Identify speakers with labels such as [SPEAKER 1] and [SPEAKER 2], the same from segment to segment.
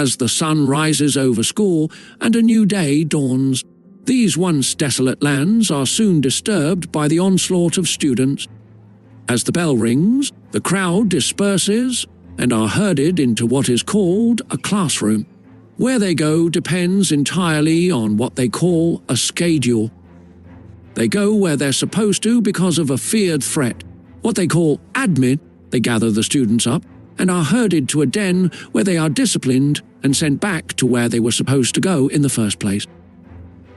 [SPEAKER 1] as the sun rises over school and a new day dawns. These once desolate lands are soon disturbed by the onslaught of students. As the bell rings, the crowd disperses and are herded into what is called a classroom. Where they go depends entirely on what they call a schedule. They go where they're supposed to because of a feared threat. What they call admin, they gather the students up and are herded to a den where they are disciplined and sent back to where they were supposed to go in the first place.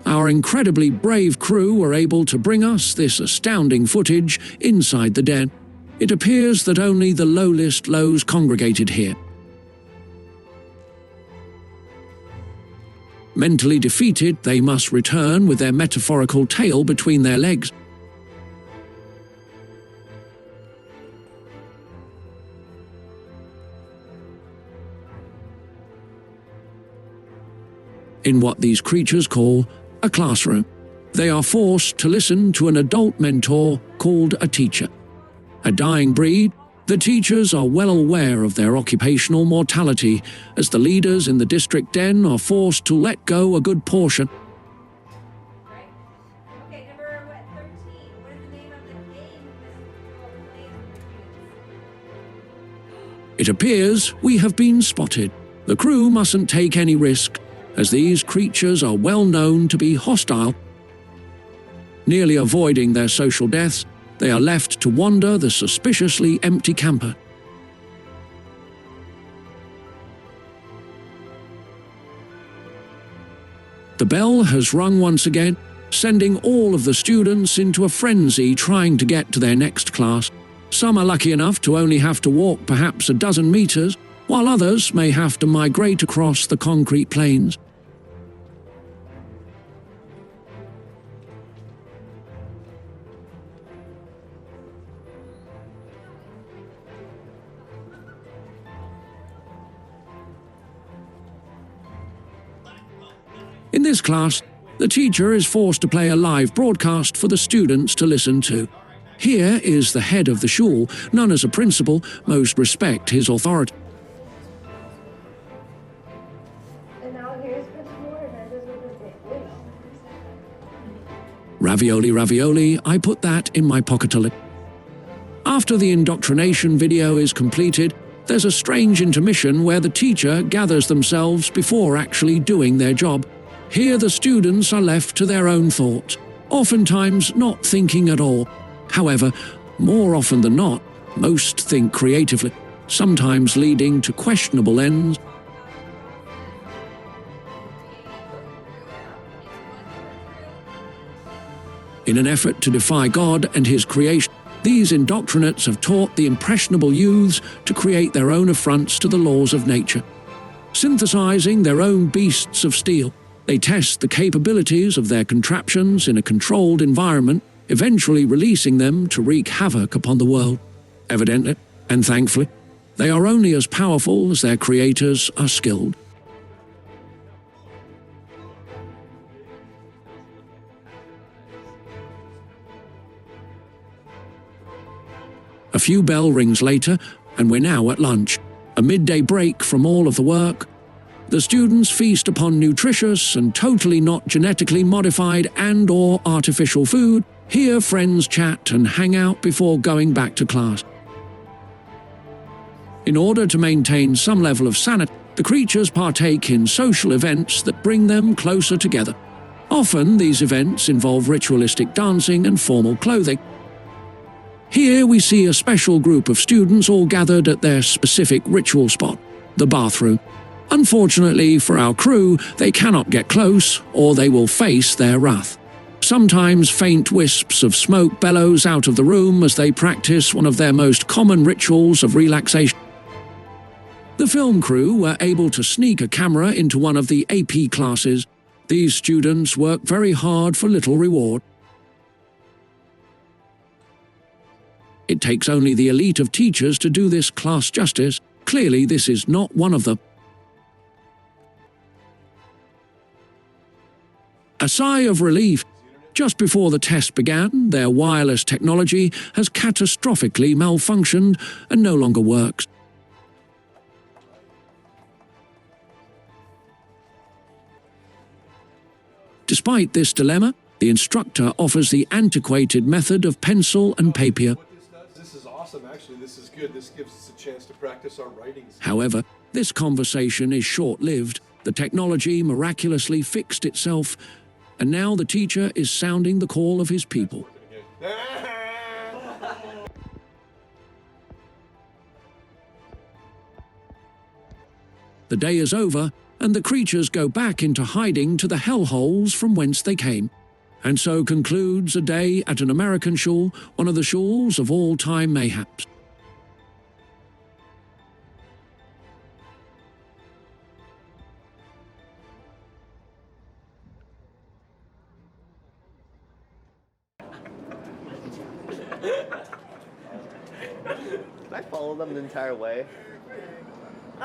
[SPEAKER 1] Our incredibly brave crew were able to bring us this astounding footage inside the den. It appears that only the lowest lows congregated here. Mentally defeated, they must return with their metaphorical tail between their legs. In what these creatures call a classroom, they are forced to listen to an adult mentor called a teacher. A dying breed, the teachers are well aware of their occupational mortality, as the leaders in the district den are forced to let go a good portion.
[SPEAKER 2] Okay, number 13. What is the name of the game?
[SPEAKER 1] It appears we have been spotted. The crew mustn't take any risk, as these creatures are well known to be hostile. Nearly avoiding their social deaths, they are left to wander the suspiciously empty camper. The bell has rung once again, sending all of the students into a frenzy trying to get to their next class. Some are lucky enough to only have to walk perhaps a dozen meters, while others may have to migrate across the concrete plains. In this class, the teacher is forced to play a live broadcast for the students to listen to. Here is the head of the shul, known as a principal. Most respect his authority.
[SPEAKER 2] And now here's Principal Hernandez with his big wish.
[SPEAKER 1] Ravioli, ravioli, I put that in my pocket a little. After the indoctrination video is completed, there's a strange intermission where the teacher gathers themselves before actually doing their job. Here the students are left to their own thoughts, oftentimes not thinking at all. However, more often than not, most think creatively, sometimes leading to questionable ends. In an effort to defy God and his creation, these indoctrinates have taught the impressionable youths to create their own affronts to the laws of nature. Synthesizing their own beasts of steel, they test the capabilities of their contraptions in a controlled environment, eventually releasing them to wreak havoc upon the world. Evidently, and thankfully, they are only as powerful as their creators are skilled. A few bell rings later, and we're now at lunch, a midday break from all of the work. The students feast upon nutritious and totally not genetically modified and/or artificial food, hear friends chat and hang out before going back to class. In order to maintain some level of sanity, the creatures partake in social events that bring them closer together. Often these events involve ritualistic dancing and formal clothing. Here we see a special group of students all gathered at their specific ritual spot, the bathroom. Unfortunately for our crew, they cannot get close, or they will face their wrath. Sometimes faint wisps of smoke bellows out of the room as they practice one of their most common rituals of relaxation. The film crew were able to sneak a camera into one of the AP classes. These students work very hard for little reward. It takes only the elite of teachers to do this class justice. Clearly, this is not one of them. A sigh of relief. Just before the test began, their wireless technology has catastrophically malfunctioned and no longer works. Despite this dilemma, the instructor offers the antiquated method of pencil and paper.
[SPEAKER 3] This is awesome, actually. This is good. This gives us a chance to practice our writings.
[SPEAKER 1] However, this conversation is short-lived. The technology miraculously fixed itself, and now the teacher is sounding the call of his people. The day is over, and the creatures go back into hiding to the hellholes from whence they came. And so concludes a day at an American shul, one of the shuls of all-time mayhaps.
[SPEAKER 4] Did I follow them the entire way?